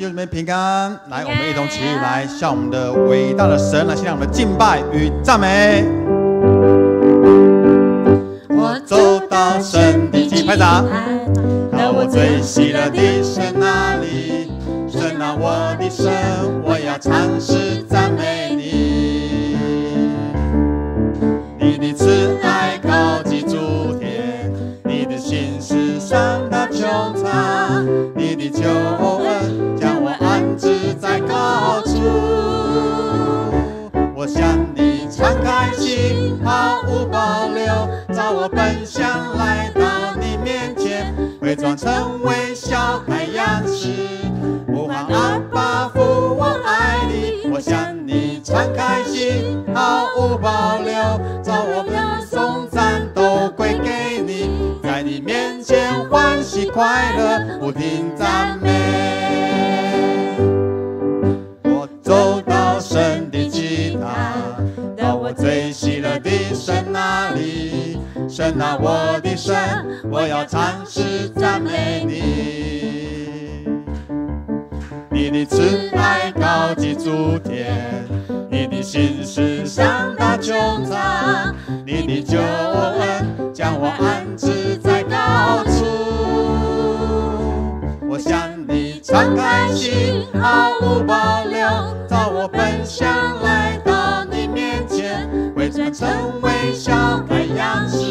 弟兄姊妹平安，来，我们一同起立，来向我们的伟大的神来献上我们的敬拜与赞美。我走到神的祭坛，到我最喜乐的神那里，神啊，我的神，我要唱诗赞美你。你的慈爱高及诸天，你的信实上达穹苍，你的救恩将我安置在高处。我向你敞开心，毫无保留，照我本相来到你面前，伪装成微笑海洋时，呼喊阿爸父，我爱你。我向你敞开心，毫无保留，照我本颂赞都归给你，在你面前欢喜快乐，不停赞美。我走到神的祭坛，到我最喜乐的神那里，神啊，我的神，我要唱诗赞美你。你的慈爱高及诸天，你的信实上达穹苍，你的救恩将我安置在高处。我向你敞开心，毫无保留，照我本相来到你面前，伪装成微笑海洋时，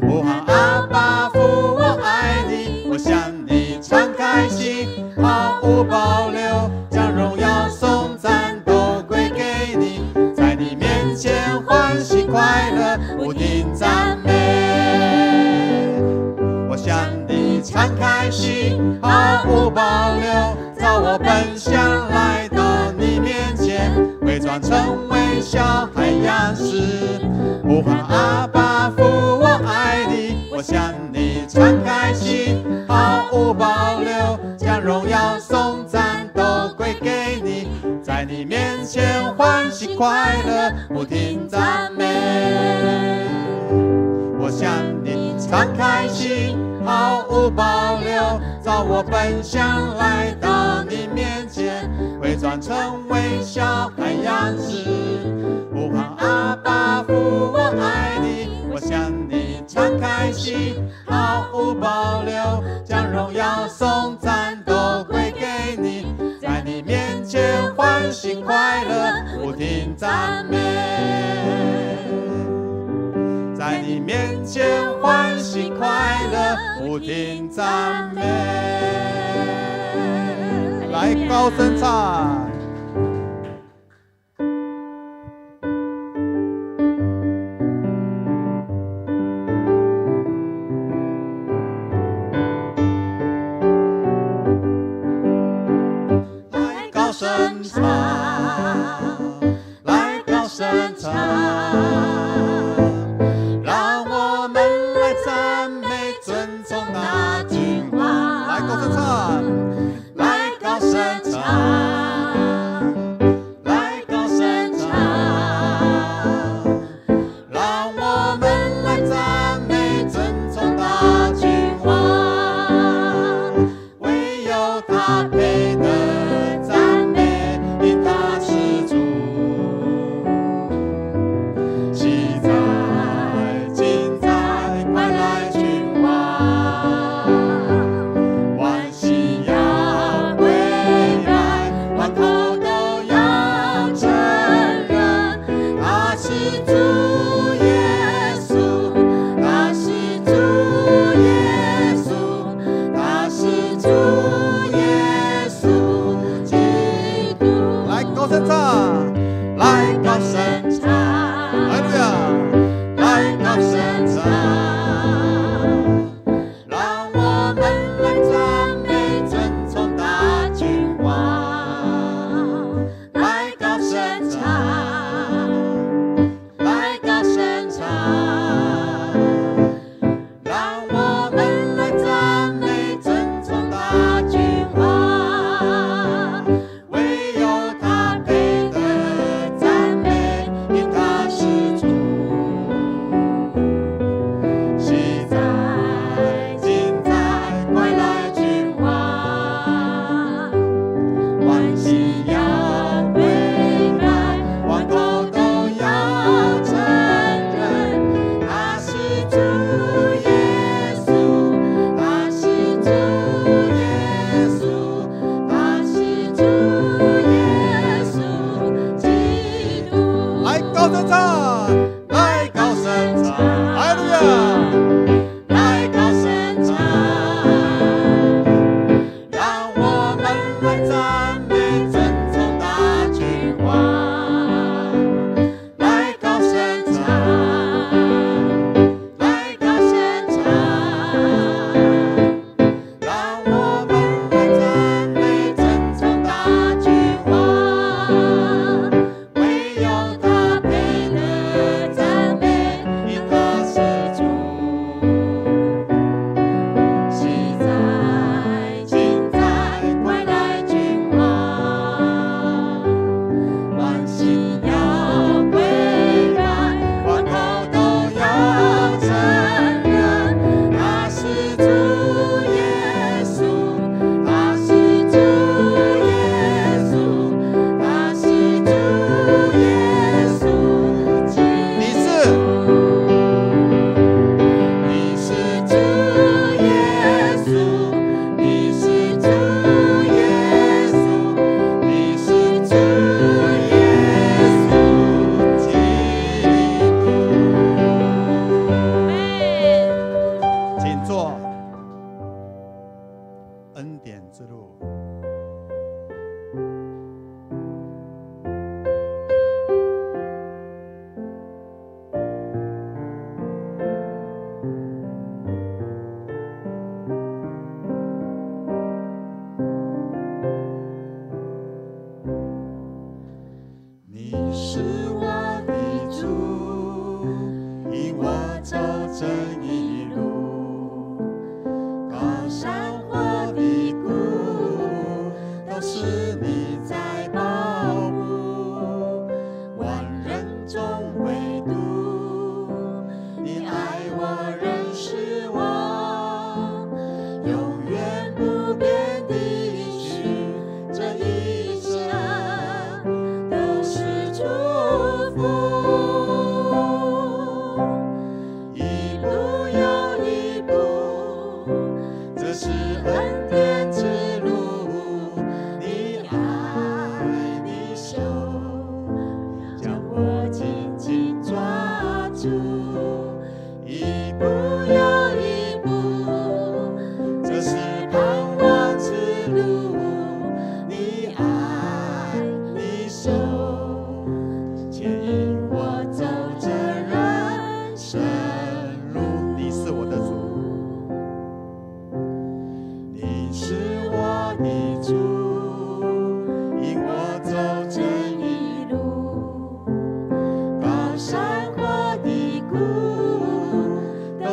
呼喊阿爸父，我爱你。我向你敞开心，毫无保留，将荣耀颂赞都归给你，在你面前欢喜快乐，不停赞美。我向你敞开心，毫无保留，照我本相来到你面前，伪装成微笑海洋时，呼喊阿爸父，我爱你。我向你敞开心，毫无保留，将荣耀颂赞都归给你，在你面前欢喜快乐，不停赞美。我向你敞开心，毫无保留，照我本相来到你面前，伪装成微笑海洋时，呼喊阿爸父，我爱你。我向你敞开心，毫无保留，将荣耀颂赞都归给你，在你面前欢喜快乐，不停赞美。在你面前欢喜快乐，不停赞美。来，高声唱。来，高声唱。来，高声唱。来高声唱，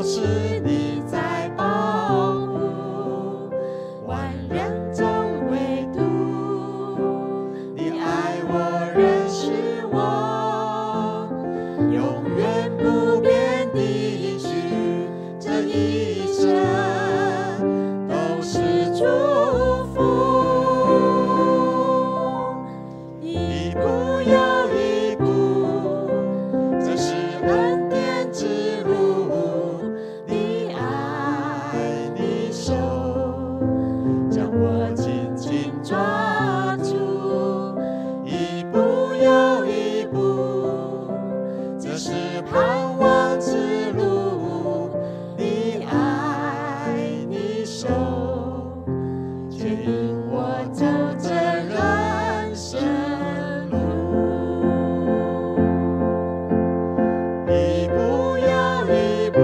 是你在保护，万人中唯独你爱我，认识我，永远不变的应许，这一生都是祝福。一步又一步，这是恩典之路，你爱你手将我紧紧抓住，一步又一步，这是盼望之路，你爱你手牵引我走这人生路，一步又一步，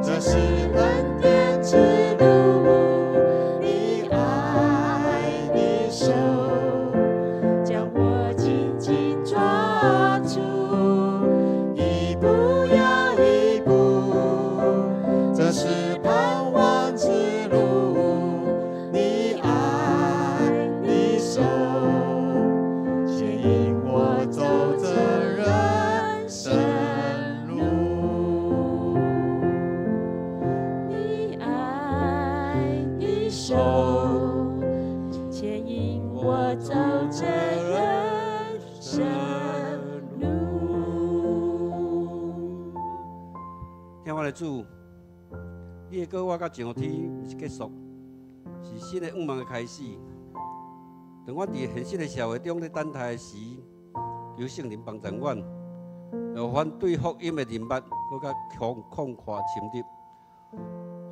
这是恩典之路，你爱你手将我紧紧抓住，一步又一步，这是盼望之路，你爱你手牵引我走这人生路，你爱你手牵引我走这人生路。听我的主，你的歌我甲上天是结束，是新的愿望的开始。当我伫现实的社会中咧等待的时，求圣灵帮助我，让阮对福音的认捌更加广阔深入，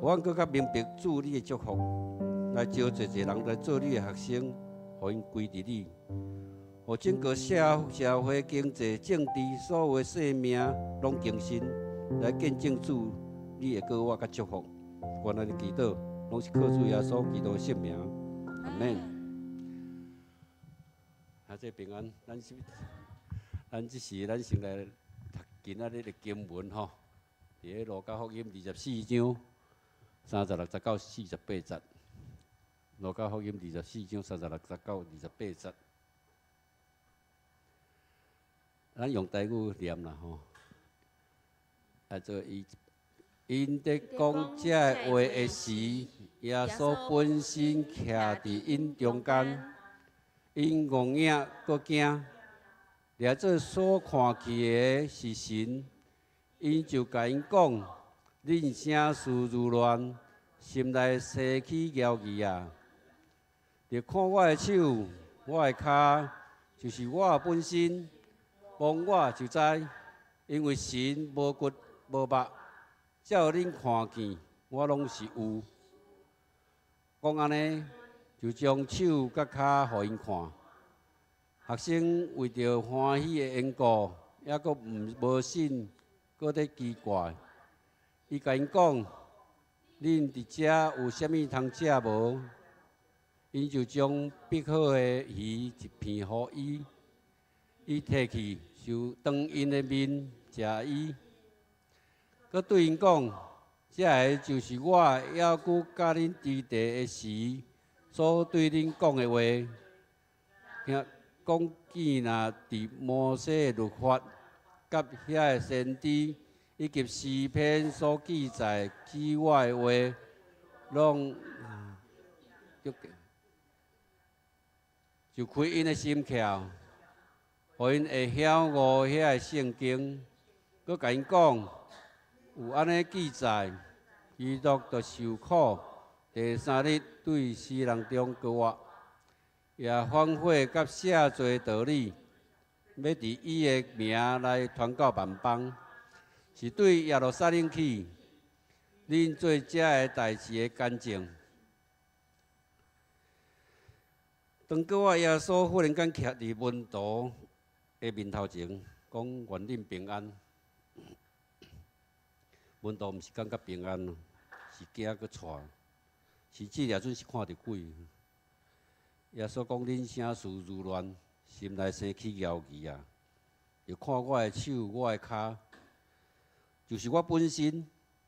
让阮更加明白主你的祝福，来招侪侪人来做你的学生，互因归伫你，互整个社会、经济、政治所有的生命拢更新，来见证主你的歌我甲祝福。我安尼祈祷，拢是靠主耶稣基督的圣名，阿免。啊，这平安，咱这是咱先来读今仔日的经文吼，伫咧路加福音24章36节到48节。路加福音24章36节到28节，咱用台语念啦吼。啊，做因在讲这话的时，耶稣本身徛伫因中间，因戆影搁惊，掠做所看见的是神，因就甲因讲：恁啥事如乱，心内生起骄疑啊！着看我的手，我的骹，就是我的本身，摸我就知，因为神无骨无肉，照恁看见，我拢是有。讲安尼，就将手甲骹互因看。学生为着欢喜的缘故，还阁无信，阁在奇怪。伊甲因讲：恁伫遮有啥物通食无？因就将逼好的鱼一片互伊，伊摕去就当因的面食伊。佮对因讲：这个就是我还佫甲恁伫地的时所对恁讲的话。讲见若伫摩西的律法，甲遐个先知以及诗篇所记载之外的话，拢就开因的心窍，互因会晓悟遐个圣经。佮甲因讲，有安尼记载，基督着受苦，第三日对死人中搁活，也反悔甲写做道理，要伫伊的名来传到万邦，是对耶路撒冷去，恁做这个代志的干净。当搁我耶稣忽然间徛伫门徒的面头前，讲愿恁平安。门徒毋是感觉平安，是惊搁喘，甚至也准是看到鬼。耶稣讲：恁啥事如乱，心内生起骄疑啊！就看我的手，我的骹，就是我本身。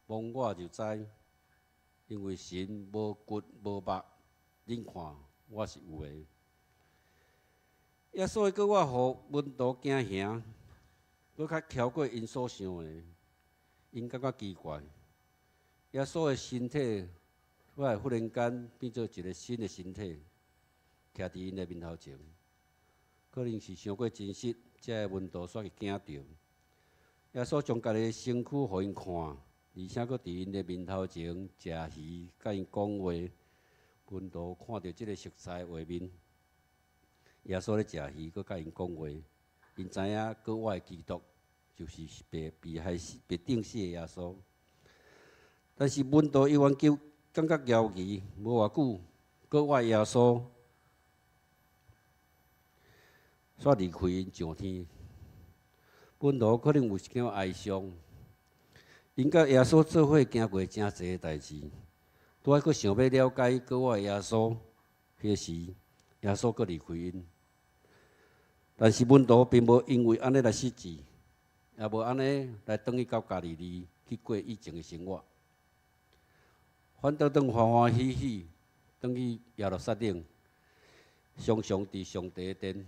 望我就知，因为神无骨无肉，恁看我是有诶。耶稣叫我互门徒行行，搁较超过因所想诶，因感觉奇怪。耶稣诶身体，忽然间变做一个新诶身体，徛伫因诶面头前。可能是想过真实，才会门徒煞去惊着。耶稣将家己诶身躯互因看，而且搁伫因诶面头前食鱼，甲因讲话。门徒看到即个熟悉画面，耶稣咧食鱼，搁甲因讲话，因知影搁我诶基督就是被害死、被钉死诶耶稣。但是门徒依然感觉犹豫，无偌久，搁我耶稣煞离开因上天。门徒可能有一点哀伤，因甲耶稣做伙行过真侪诶代志。拄仔佫想要了解，搁我耶稣，迄时耶稣佫离开因。但是门徒并无因为安尼来失志，也无安尼来转去到加利利去过以前的生活，反倒欢欢喜喜转去耶路撒冷，常常伫上帝的殿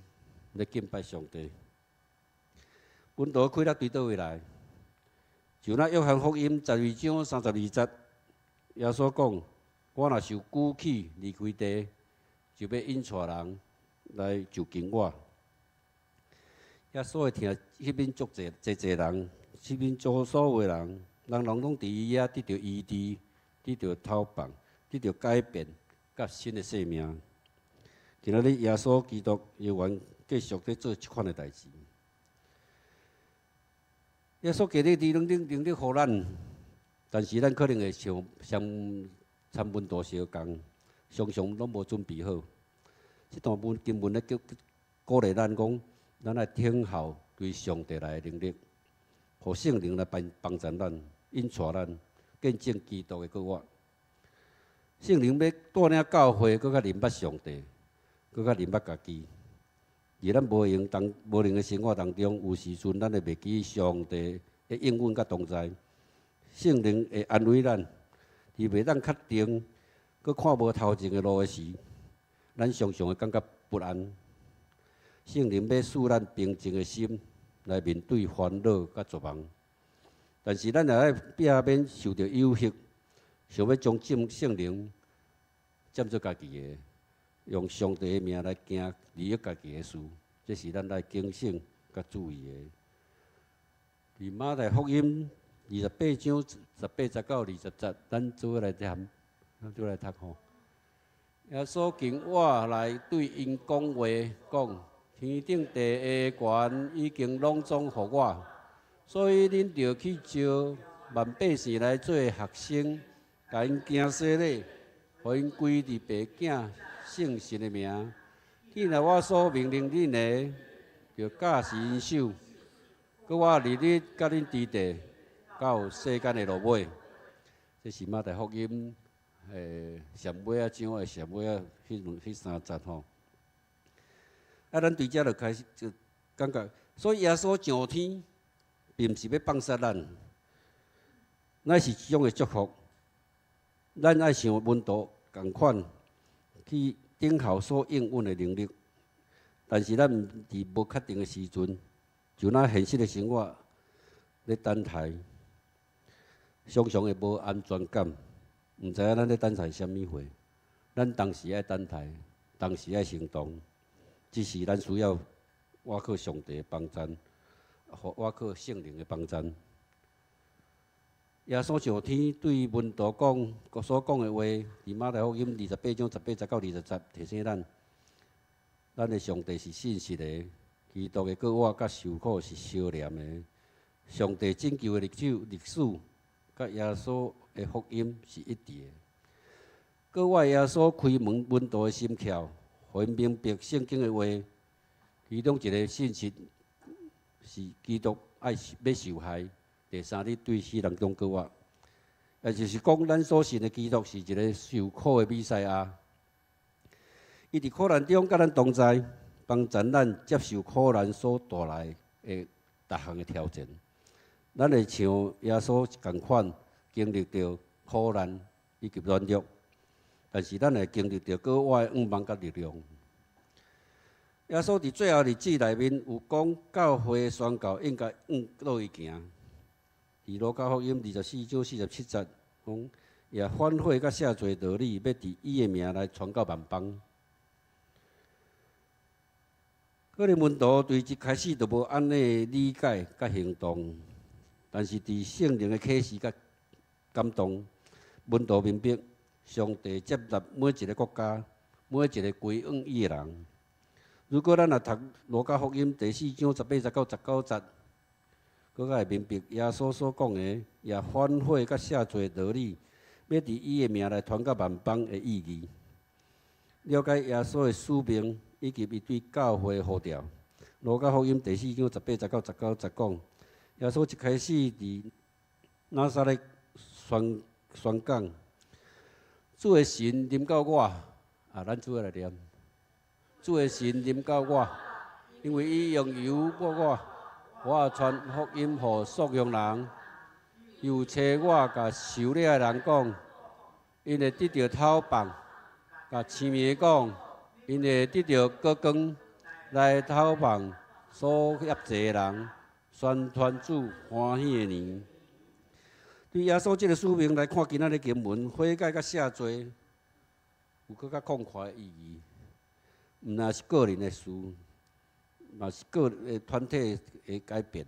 咧敬拜上帝。门徒开了对倒位来，就那约翰福音12章32节。耶稣讲：“我若受举起离开地，就要引带人来就近我。”耶稣会听迄边足侪人，迄边所有人拢伫伊遐得到医治，得到透放，得到改变，甲新的生命。今仔日耶稣基督依然继续在做即款的代志。耶稣今日能力互咱。但是咱可能会像参门徒相共，常常拢无准备好。这段经文咧鼓励咱讲，咱来听候对上帝来的能力，互圣灵来帮助咱，引带咱见证基督的国活。圣灵要带领教会，搁较明白上帝，搁较明白家己。而咱无用的生活当中，有时阵咱会袂记上帝的应允甲同在。圣灵会安慰咱，伫袂当确定，佮看无头前的路的时，咱常常会感觉不安。圣灵要使咱平静的心来面对烦恼佮绝望，但是咱也爱避免受到诱惑，想要将圣灵占做家己的，用上帝的名来行利益家己的事，这是咱来警醒佮注意的。伫马太福音28章18节到20节，咱做伙来念，咱做来读吼。耶稣经我来对因讲话，讲天顶地下权已经拢总互我，所以恁着去招万百姓来做学生，甲因行洗礼，互因归伫爸囝圣神的名。既然我所命令恁的，着教示因守，佮我日日甲恁伫地。到世间的落尾，这是马太福音上尾啊章的上尾啊迄3节吼。咱对遮就开始就感觉，所以耶稣上天，并毋是要放杀咱，乃是一种的祝福。咱爱像门徒共款，去等候所应允的能力。但是咱伫无确定的时阵，就那现实的生活咧等待。常常会无安全感，毋知影咱咧等待啥物货。咱当时爱等待，当时爱行动，只是咱需要倚靠上帝的帮助，倚靠圣灵的帮助。耶稣上天对门徒讲所讲的话，伫马太福音28章18节到20节提醒咱，咱的上帝是信实的，基督的国活甲受苦是相连的，上帝拯救的历史。甲耶稣的福音是一致的。各位耶稣开门徒的心窍，互因明白圣经的话。其中一个信息是基督要受害，第三日对死人中国活，也就是讲，咱所信的基督是一个受苦的弥赛亚。伊伫苦难中甲咱同在，帮助咱接受苦难所带来的各项的挑战。咱会像耶稣共款，经历着苦难以及软弱，但是咱会经历着格外的仰望甲力量。耶稣伫最后日子内面有讲，教会的宣告应该往倒去行。伫路加福音24章47节讲，也反悔甲赦罪道理，要伫伊的名来传到万邦。可能门徒对一开始就无安尼理解甲行动，但是伫圣灵的启示甲感动，门徒明白上帝接纳每一个国家、每一个归向伊的人。如果咱若读路加福音第4章18节到19节，佫较会明白耶稣所讲的也反悔甲赦罪的道理，要伫伊的名来传到万邦的意义。了解耶稣的使命以及伊对教会的呼召。路加福音第4章18节到19节讲，耶稣一开始伫拿撒勒宣讲，主的神临到我，咱主来念。主的神临到我，因为伊用油抹我传福音予属用人，又找我甲受了的人讲，因会得到透放；甲青面讲，因会得到高光来透放所业济的人，宣传主欢喜的年。对耶稣这个使命来看，今仔日经文悔改甲赦罪，有更较广阔的意义。毋但是个人的事，嘛是个人团体的改变。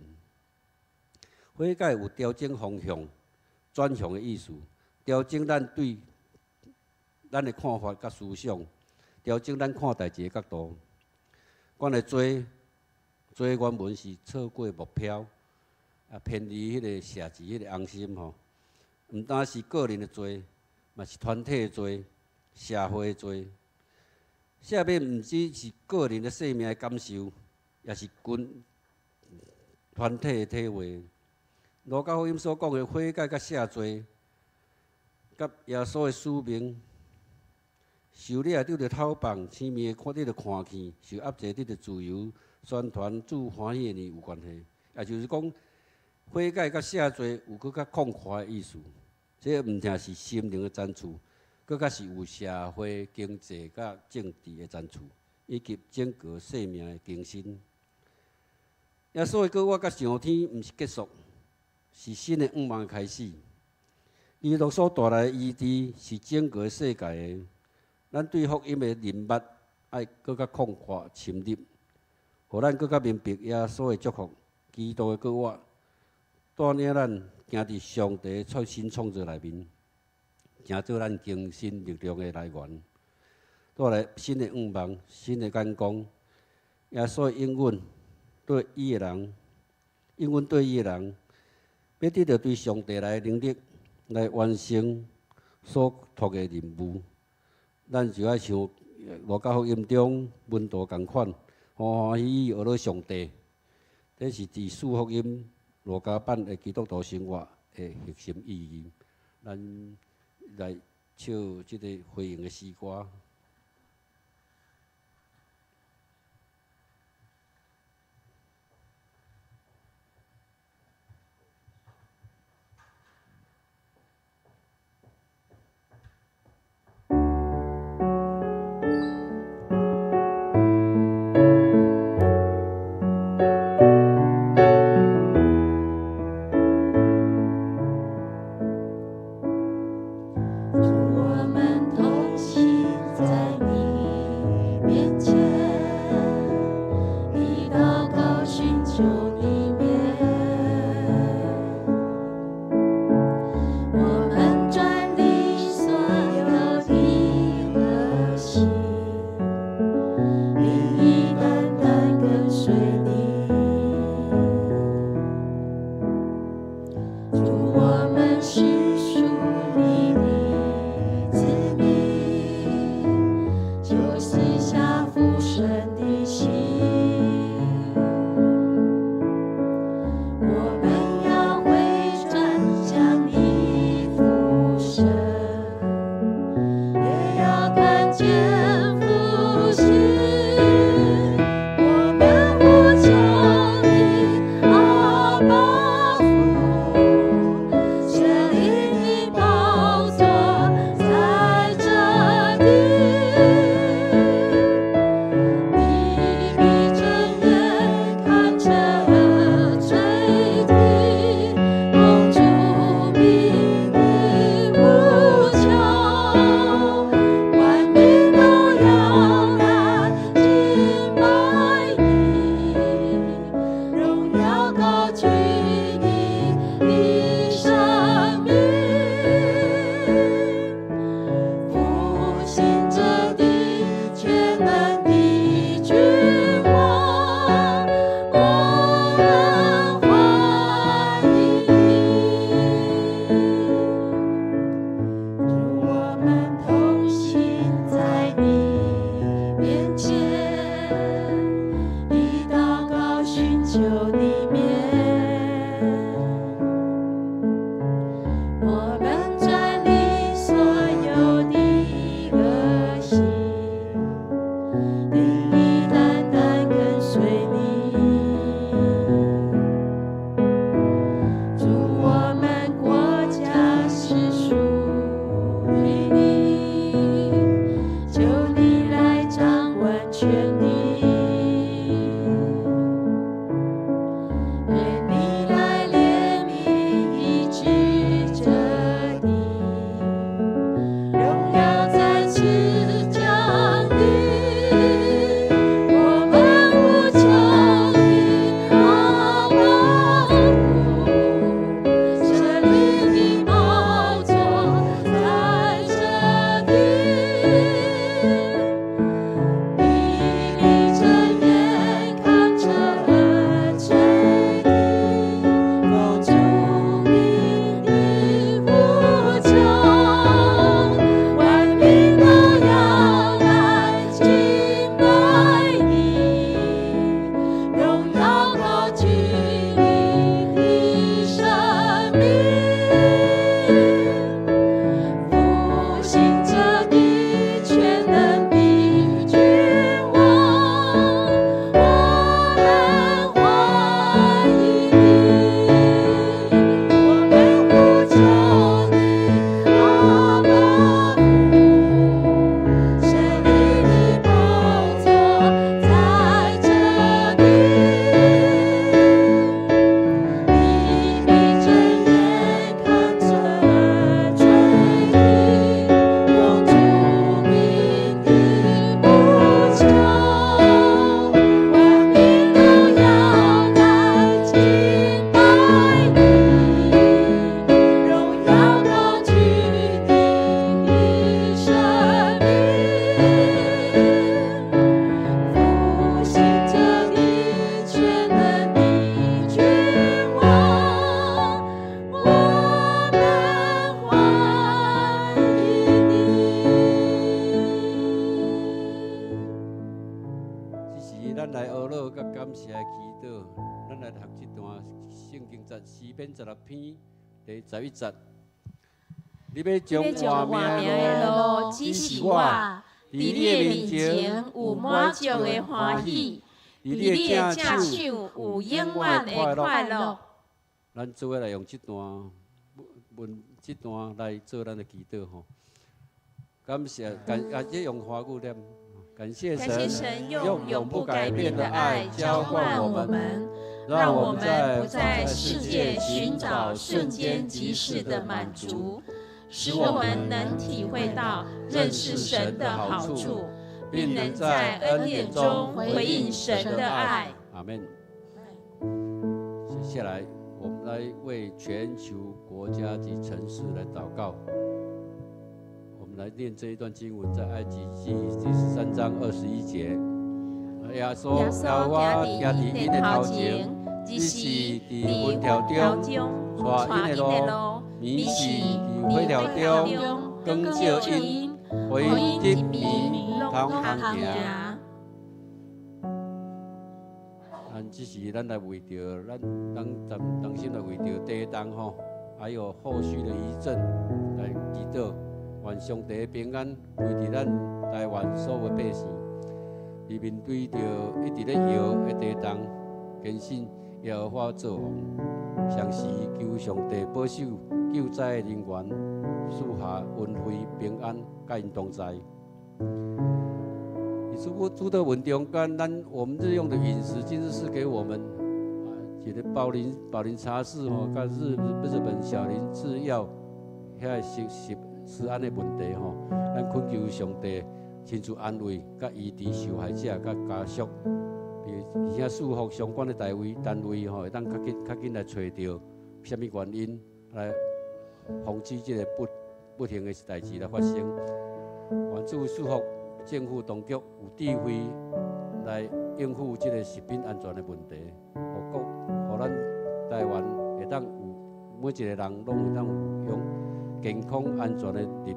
悔改有调整方向、转向的意思，调整咱对咱的看法甲思想，调整咱看代志的角度。阮的罪原文是错过目标，偏离迄个社志、迄个红心吼。毋单是个人的罪，嘛是团体的罪、社会的罪。下面毋只是个人的生命的感受，也是团体的体会。路加福音所讲的悔改甲赦罪，甲耶稣的使命，受了得到透放，生命得到看见，受压制得到自由，宣传主欢喜的年有关系。也就是讲，悔改甲赦罪有更较广阔的意思。这毋仅是心灵的赞助。佫较是有社会、经济、甲政治的赞助，以及整个生命的更新。耶稣的告我甲上天，毋是结束，是新的仰望的开始。伊路所带来的医治，是整个世界的。咱对福音的认捌，爱佫较广阔深入，互咱佫较明白耶稣的祝福、基督的告我，带领咱行伫上帝的新创造内面。成做咱精神力量的来源，带来新的仰望、新的眼光。耶稣的应允对伊的人，应允对伊的人，要得到对上帝来能力，来完成所托的任务。咱就要像路加福音中门徒共款，欢欢喜喜学了上帝。这是伫四福音路加版的基督徒生活的核心意义。咱来唱这个回应的诗歌。这里。节诗篇16篇第11节。你要将活命的路指示我，伫你的面前有满足的欢喜，伫你的正手有永远的快乐。咱做伙来用这段来做咱的祈祷吼。感谢用华语念，感谢神用永不改变的爱浇灌我们，让我们不在世界寻找瞬间即逝的满足。使我们能体会到认识神的好处，并能在恩典中回应神的爱。阿们。接下来，我们来为全球国家及城市来祷告。我们来念这一段经文，在埃及记第13章21节。耶稣要我行伫因的头前，只是伫云条中带因的路，迷是火条中，光照因，为因入眠通行。咱只是咱来为着咱当心来为着地动吼，还有后续的遗症来祈祷，愿上帝的平安为着咱台湾所有百姓，伫面对着一直咧摇的地动，坚信耶和华作王，常时求上帝保守。救灾人员赐下恩惠平安，甲因同在。主的文中间，我们日用的饮食，今日是给我们一个宝林茶室吼，甲日本小林制药遐食安的问题吼，咱恳求上帝亲自安慰，甲医治受害者，甲家属，而且束缚相关的单位吼，会当较紧来找到什么原因来。防止这个不幸的代志来发生，愿主束缚政府当局有智慧来应付这个食品安全的问题，互咱台湾会当有每一个人拢会当有用健康安全的日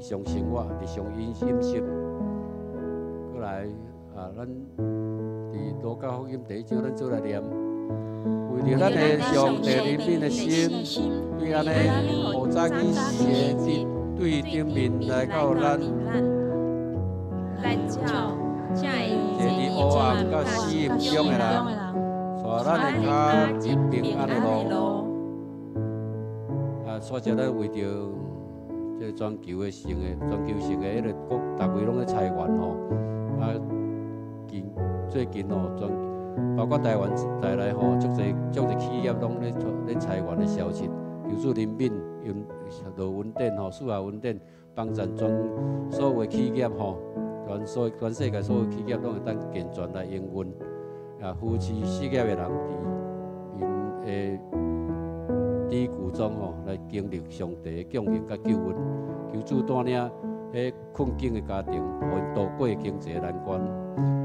常生活、日常饮食。过来咱伫路加福音第1章，咱做来念。为着咱的上帝怜悯的心，对安尼无早起时的对顶面来到咱，坐伫黑暗甲死荫中的人，带咱的脚入平安的路。所以咱为着这个全球性的迄个大家拢在裁员吼，最近吼包括台湾带来吼，足侪企业拢咧裁员的消息，求主怜悯，用落稳定吼，赐下稳定，帮助全所有的企业吼，全世界所有企业拢会当健全来营运，扶持失业的人伫因的低谷中吼，来经历上帝的供应甲救恩，求主带领迄困境的家庭，互因度过经济难关。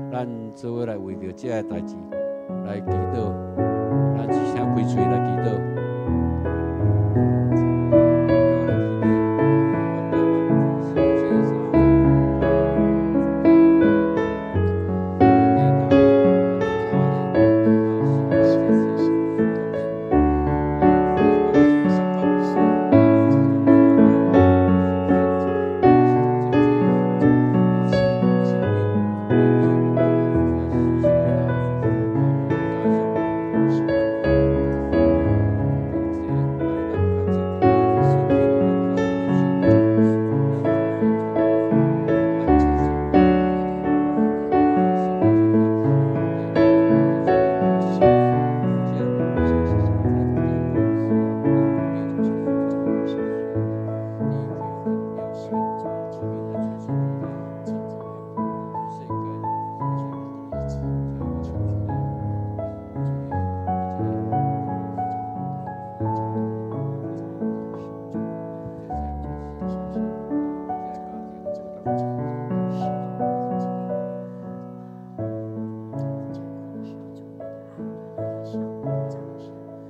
咱做伙来为着这个代志来祈祷，咱一声开嘴来祈祷。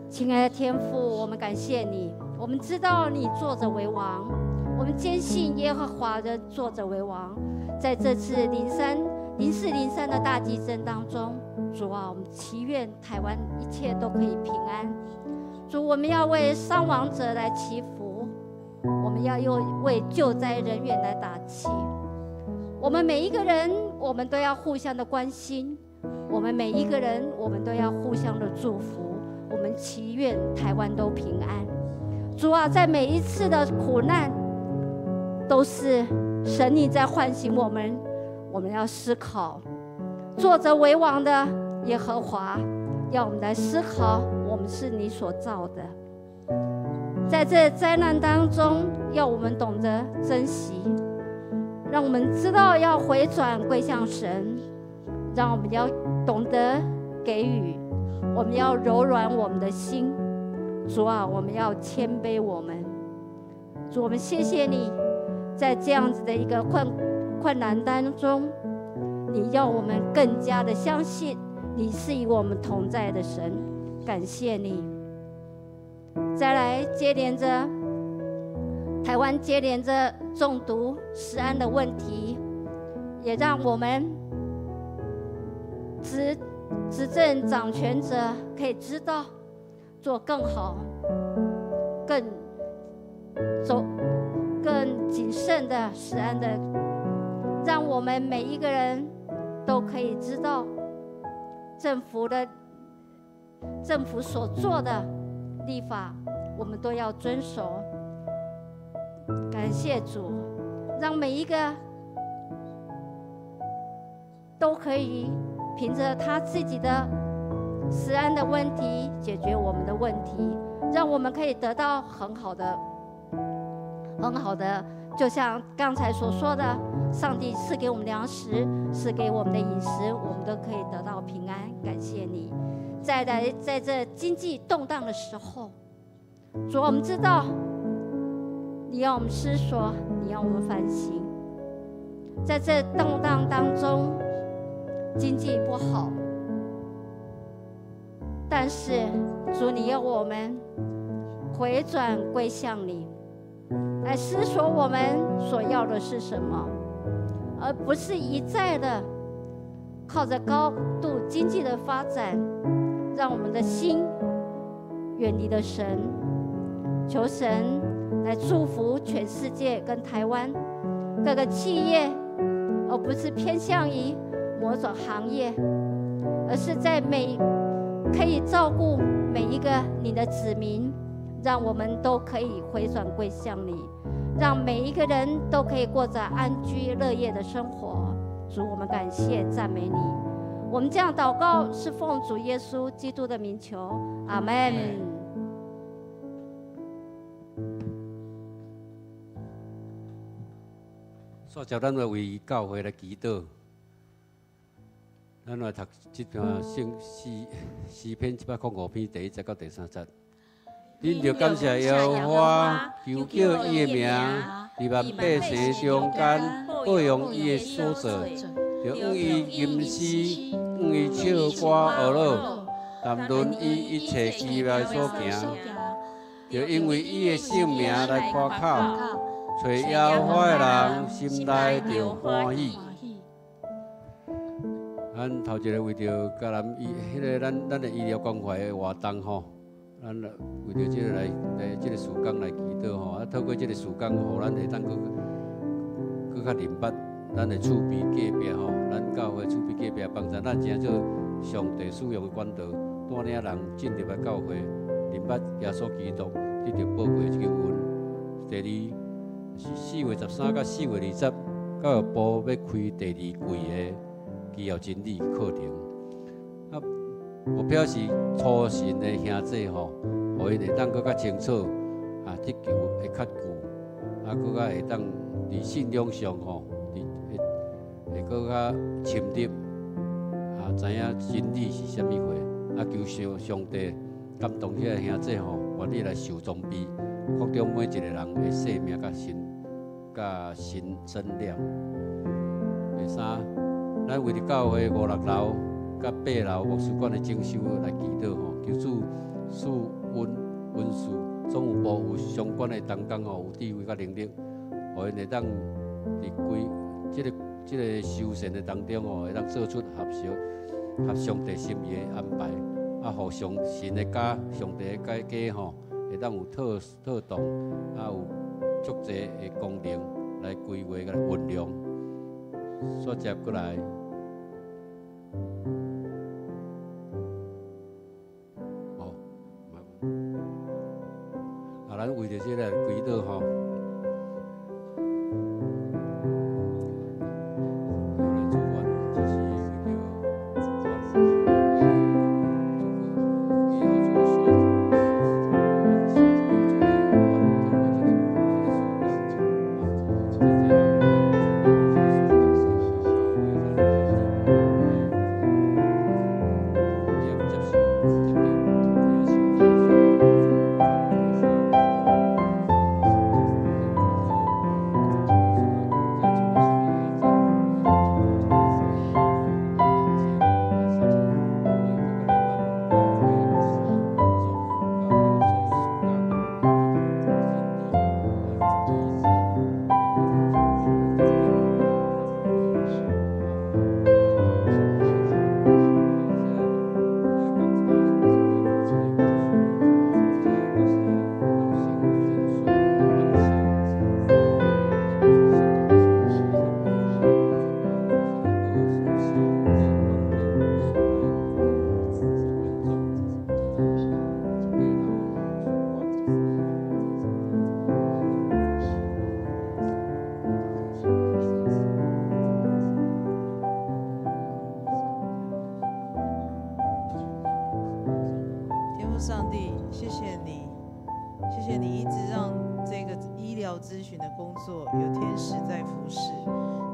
亲爱的天父，我们感谢你。我们知道你坐着为王，我们坚信耶和华人坐着为王。在这次0403的大地震当中，主啊，我们祈愿台湾一切都可以平安。主，我们要为伤亡者来祈福，我们要为救灾人员来打气。我们每一个人，我们都要互相的关心，我们每一个人，我们都要互相的祝福。我们祈愿台湾都平安。主啊，在每一次的苦难，都是神你在唤醒我们，我们要思考，坐着为王的耶和华，要我们来思考，我们是你所造的。在这灾难当中，要我们懂得珍惜，让我们知道要回转归向神，让我们要懂得给予，我们要柔软我们的心。主啊，我们要谦卑我们。主，我们谢谢你，在这样子的一个困难当中，你要我们更加的相信你是与我们同在的神。感谢你。再来，接连着台湾接连着中毒食安的问题，也让我们执政掌权者可以知道做更好、更谨慎的食安的，让我们每一个人都可以知道政府所做的立法，我们都要遵守。感谢主，让每一个都可以凭着他自己的食安的问题解决我们的问题，让我们可以得到很好的，就像刚才所说的，上帝赐给我们粮食，赐给我们的饮食，我们都可以得到平安。感谢你。再来，在这经济动荡的时候，主，我们知道你要我们思索，你要我们反省。在这动荡当中，经济不好，但是主，你要我们回转归向你，来思索我们所要的是什么，而不是一再的靠着高度经济的发展，让我们的心远离了神。求神来祝福全世界跟台湾各个企业，而不是偏向于某种行业，而是在可以照顾每一个你的子民，让我们都可以回转归向你，让每一个人都可以过着安居乐业的生活。主，我们感谢赞美你。我们这样祷告是奉主耶稣基督的名求，阿们。煞接咱来为教会来祈祷，咱来读这篇诗篇105篇第1节到第3节。恁着感谢耶和华，求叫伊的名伫万百姓中间保养伊的所做，着用伊吟诗，用伊唱歌学乐，谈论伊一切奇妙所行，着因为伊的圣名来夸口。找耶和华的人，心内就欢喜。咱头一个为着甲咱的医疗关怀的活动吼，咱为着这个来这个时间来祈祷吼，啊，透过这个时间，互咱会当搁较明白咱的储备隔壁吼，咱教会储备隔壁帮助咱真做上帝使用的管道，带领人进入来教会，明白耶稣基督得到宝贵这个恩。第二。是4月13到4月20，教育部要开第2季的基要真理课程。啊，我表示初信的兄弟吼，互因会当更较清楚，啊，得救会较久，啊，更较会当伫信仰上吼，会更较深入，啊，知影真理是啥物货。啊，求上帝感动遐个兄弟吼，愿意来受装备。福中每一个人的生命甲心亮。第三，咱为着教会5、6楼、甲8楼牧师馆的整修来祈祷吼，求主赐恩赐总有部有相关的同工吼，有智慧甲能力，互因会当伫这个修繕的当中吼，会当做出合上帝心意的安排。啊，互神的家、上帝的家吼，会当有特动，有足济的功能来规划、来运用。所接过来，咱为着这个祈祷吼。上帝，谢谢你，谢谢你一直让这个医疗咨询的工作有天使在服侍。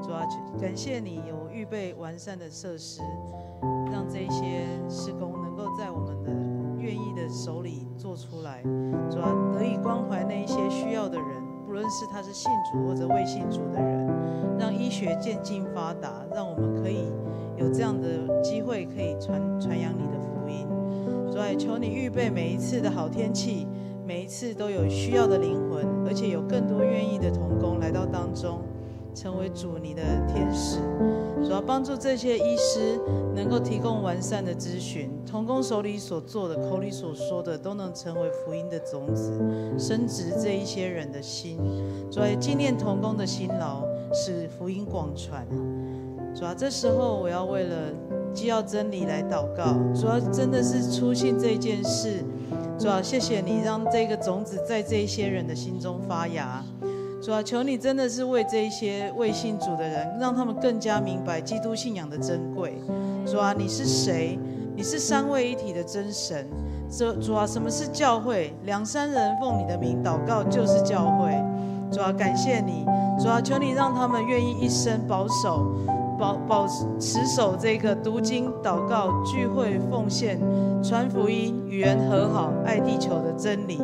主啊，感谢你有预备完善的设施，让这些事工能够在我们的愿意的手里做出来。主啊，得以关怀那一些需要的人，不论是他是信主或者未信主的人，让医学渐进发达，让我们可以有这样的机会可以传扬你的福音。主啊，求你预备每一次的好天气，每一次都有需要的灵魂，而且有更多愿意的同工来到当中，成为主你的天使。主要帮助这些医师能够提供完善的咨询，同工手里所做的、口里所说的，都能成为福音的种子，深植这一些人的心。主要纪念同工的辛劳，使福音广传。主要这时候我要为了既要真理来祷告，主要真的是初信这件事。主要谢谢你让这个种子在这一些人的心中发芽。主啊，求你真的是为这一些未信主的人，让他们更加明白基督信仰的珍贵。主啊，你是谁？你是三位一体的真神。主啊，什么是教会？2、3人奉你的名祷告就是教会。主啊，感谢你。主啊，求你让他们愿意一生保持守这个读经、祷告、聚会、奉献、传福音、与人和好、爱地球的真理，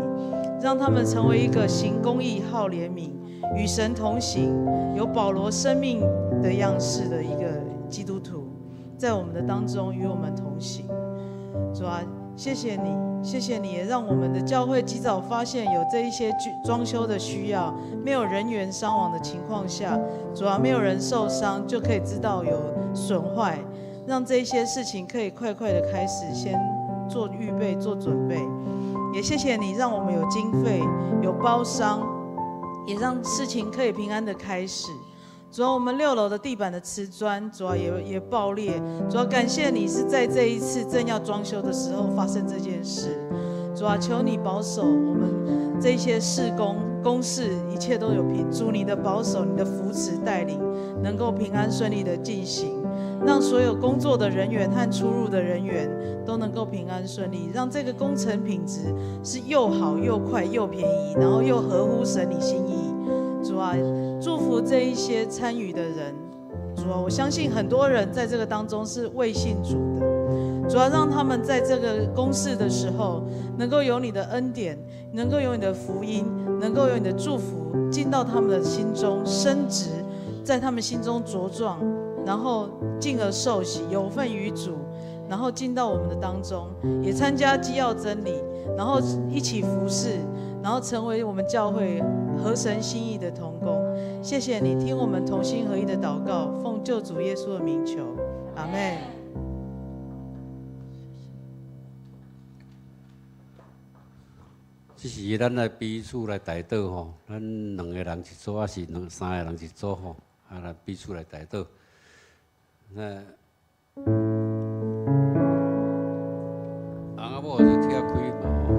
让他们成为一个行公义、好怜悯、与神同行、有保罗生命的样式的一个基督徒，在我们的当中与我们同行。主啊，谢谢你，谢谢你也让我们的教会及早发现有这一些装修的需要，没有人员伤亡的情况下，主啊，没有人受伤就可以知道有损坏，让这些事情可以快快的开始先做预备、做准备。也谢谢你让我们有经费、有包商，也让事情可以平安的开始。主啊，我们6楼的地板的瓷砖，主啊也爆裂。主啊，感谢你是在这一次正要装修的时候发生这件事。主啊，求你保守我们这些事工公事，一切都有主你的保守、你的扶持带领，能够平安顺利的进行。让所有工作的人员和出入的人员都能够平安顺利，让这个工程品质是又好又快又便宜，然后又合乎神你心意。主啊，祝福这一些参与的人。主啊，我相信很多人在这个当中是未信主的。主啊，让他们在这个公事的时候，能够有你的恩典，能够有你的福音，能够有你的祝福进到他们的心中，升值在他们心中茁壮，然后进而受洗，有份于主，然后进到我们的当中，也参加基要真理，然后一起服侍，然后成为我们教会合神心意的同工。谢谢你听我们同心合一的祷告，奉救主耶稣的名求，阿们。这是咱来彼此来带导吼，咱2个人一组，还是3个人一组吼，来彼此来带导。那翁仔某就拆开嘛吼，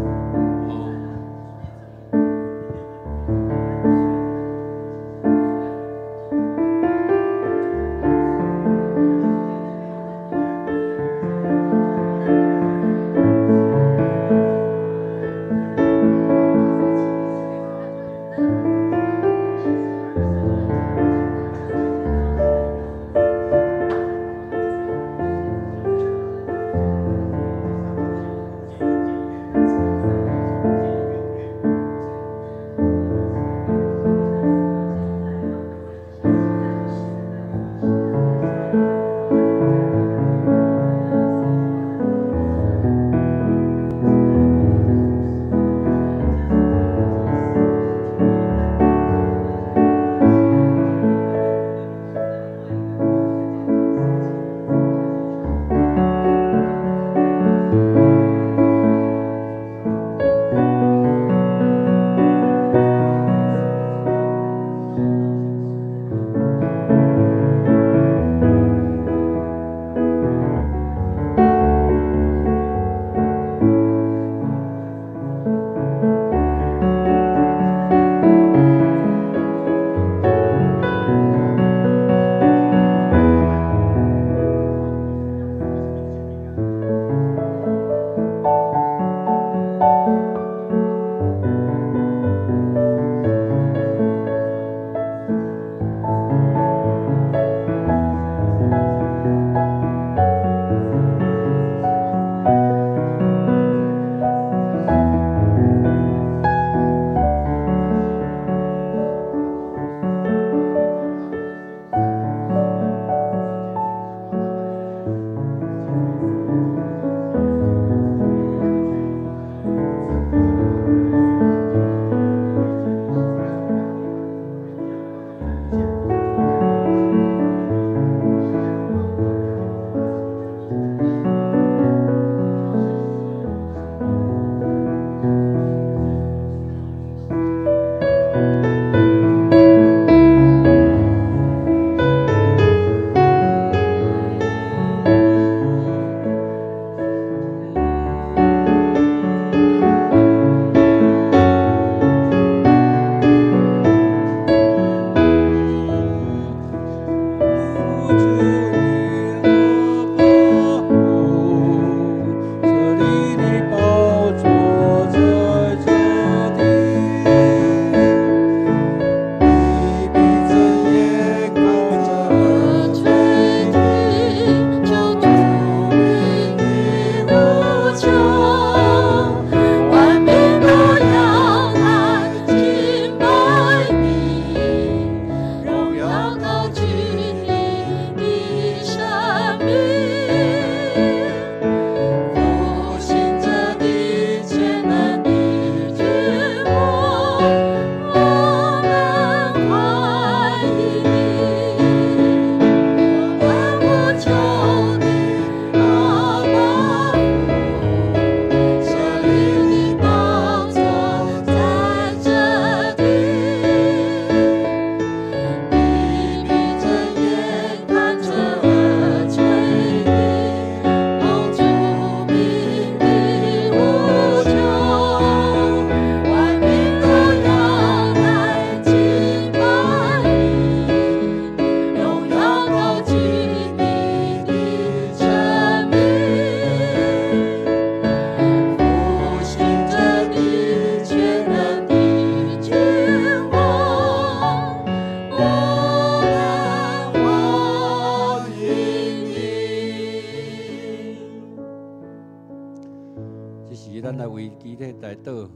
来倒，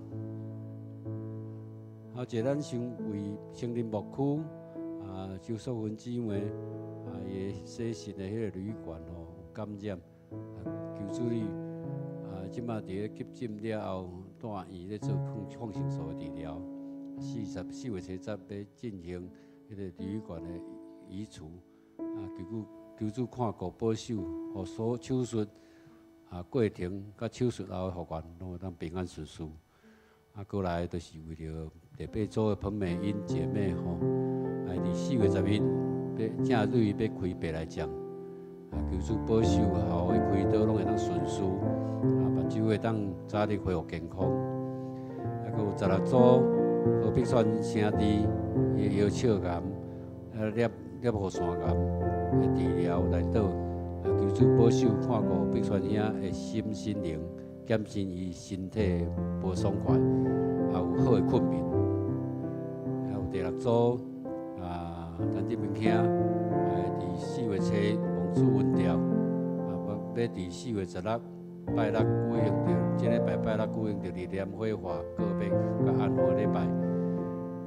好者咱想为成林牧区周淑芬姊妹伊洗肾的迄个旅馆吼感染，求主你即马伫咧急诊了后，带伊咧做抗生素的治疗。4月7日要进行迄个旅馆的移除，求主看顾保守，互所手术过程甲手术后的复原拢会当平安顺遂。过来就是为着第八组的彭美英姐妹吼，伫4月11日正对要开白来讲，求主保守后的开刀拢会当顺遂，目睭会当早日恢复健康。还有16组和平选兄弟腰笑癌、颞颌腺癌的治疗来倒，求主保守看顾碧川兄的心灵，减轻伊身体无爽快，也有好的困眠。还有第6组咱这边兄，伫4月7王子文调，要伫4月16拜六举行着，这礼拜拜六举行着日念火化告别甲安和礼拜，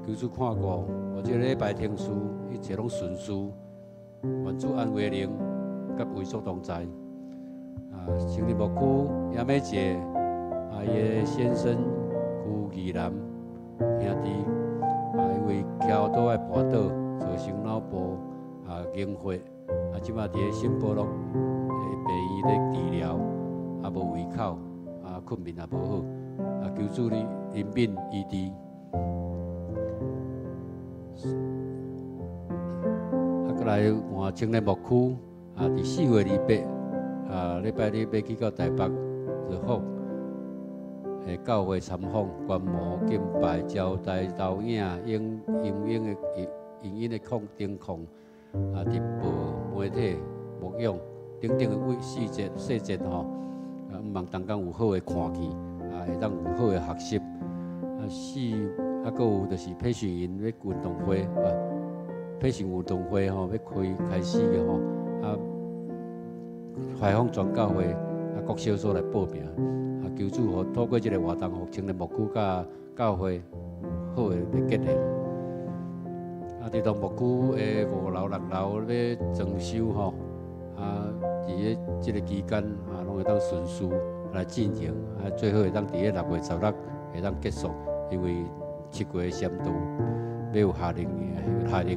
求主看顾，我这礼拜天书一切拢顺遂，愿主安慰灵，甲为所同在。生日牧区杨美姐，伊的先生辜义南兄弟，因为桥倒爱跋倒，造成脑部硬化，即马伫咧新保路的病院咧治疗，无胃口，困眠也无好，求主你怜悯医治。过来换青年牧区，伫4月28，礼拜日要去到台北日福教会参访、观摩、敬拜、招待、导影、影音的灯控，直播、媒体、牧养等等的细节吼，毋茫当讲有好的看见，会当有好的学习。搁有就是培训营要运动会，培训运动会吼要开始的吼，开放全教会各小组来报名，求主互透过这个活动，互青年牧区甲教会有好的结合。伫当牧区的5楼、6楼要装修吼，伫咧这个期间拢会当顺序来进行，最好会当伫咧6月16会当结束，因为7月闪度要有夏令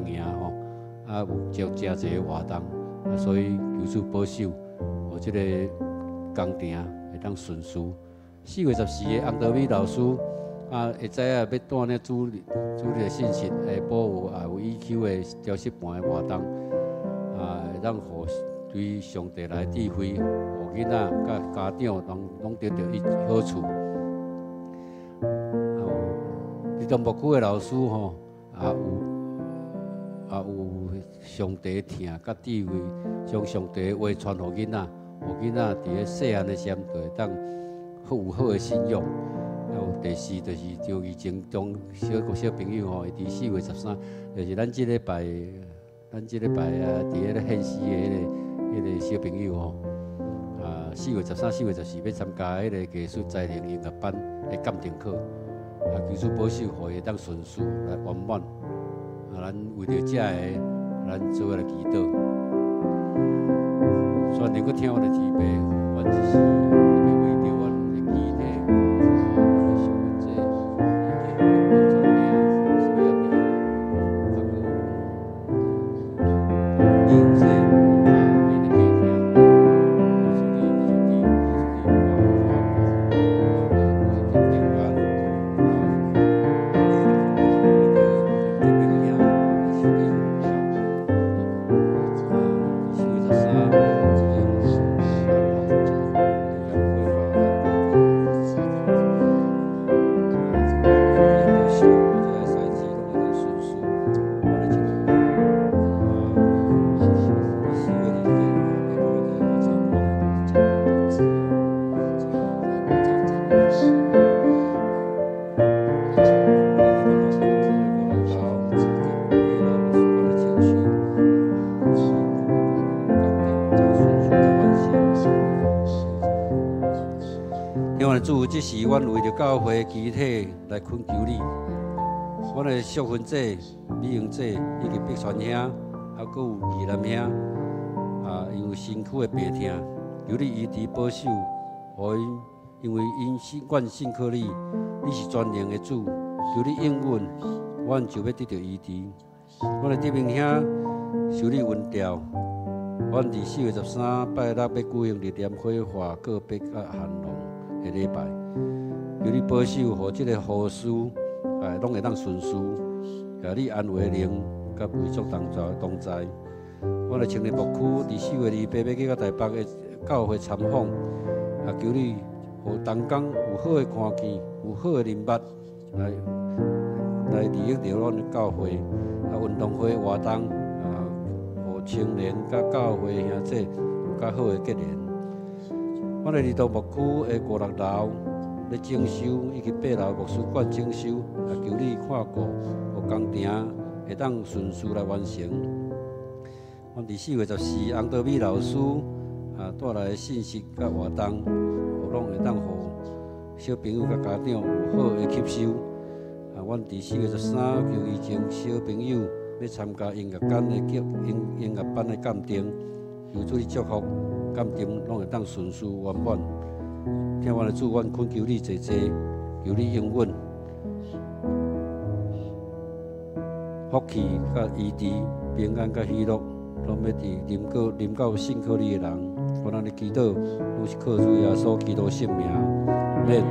营吼，有真侪个活动，所以求主保守，互这个工程会当顺遂。4月14日，洪德美老师会知影要带呢主日的信息，下晡有 EQ 的调息班的活动，会当互对上帝来智慧，互囡仔甲家长拢得到好处。伫当牧区的老师吼，也有上帝听甲智慧，将上帝的话传互囡仔，互囡仔伫咧细汉的时阵会当有好的信仰。还有第4就是就疫情中小朋友吼，伫4月13，就是咱这礼拜伫咧献诗的迄个小朋友吼，4月13、4月14要参加迄个技术才能音乐班的鉴定课，求主保守，互伊当顺遂来圆满。咱为着这个，咱做来祈祷。虽然阁听我的提拔，我只是要为着阮的基体，想问这，主，这是阮为着教会集体来恳求你，阮的淑芬姐、美英姐以及碧川兄，还佫有义南兄，因为身躯的病痛，求你医治保守，互因为阮信靠你，你是全能的主，求你应允，阮就要得到医治。阮的弟兄受你恩调，阮伫4月13拜六要举行日念火化告别甲寒龙的礼拜，求你保守，互即个护士，拢会当顺遂，你安慰灵，甲维族同在。我来青年牧区伫4月28要去到台北的教会参访，求你互同工有好的看见，有好的人脉来利益着阮的教会，运动会活动，互青年甲教会兄弟有较好的结连。我来离岛牧区的5、6楼咧整修，以及8楼牧师馆整修，求你看顾，互工程会当顺序来完成。我伫4月14，洪德美老师带来的信息甲活动，拢会当互小朋友甲家长有好的吸收。阮伫4月13求伊情小朋友要参加音乐班的音乐班的鉴定，求主你祝福鉴定拢会当顺序圆满。听阮的主，阮恳求你坐坐，求你应允，福气甲医治、平安甲喜乐，拢要伫临到信靠你的人。我咱的祈祷，拢是靠主耶稣基督圣名，阿们。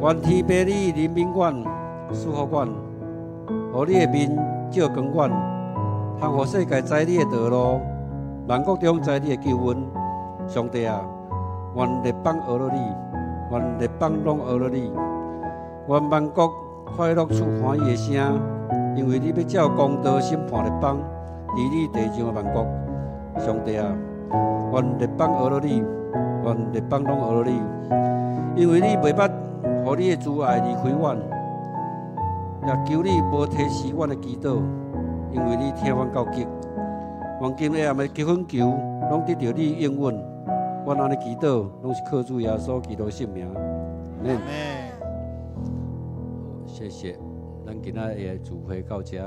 愿天父你人民馆、祝福馆，互你的面照光远，通互世界知你的道路，万国中知你的救恩。上帝啊，愿列邦学了你，愿列邦拢学了你，愿万国快乐出欢喜的声，因为你要照公道审判列邦，治理地上的万国。上帝啊，愿列邦学了你，愿列邦拢学了你，因为你袂捌。互你的慈爱离开阮，也求你无提示阮的祈祷，因为你听阮到极。愿今夜的结婚求，拢得到你应允。阮安尼祈祷，拢是靠主耶稣基督圣名。阿们。谢谢，咱今仔日的聚会到这。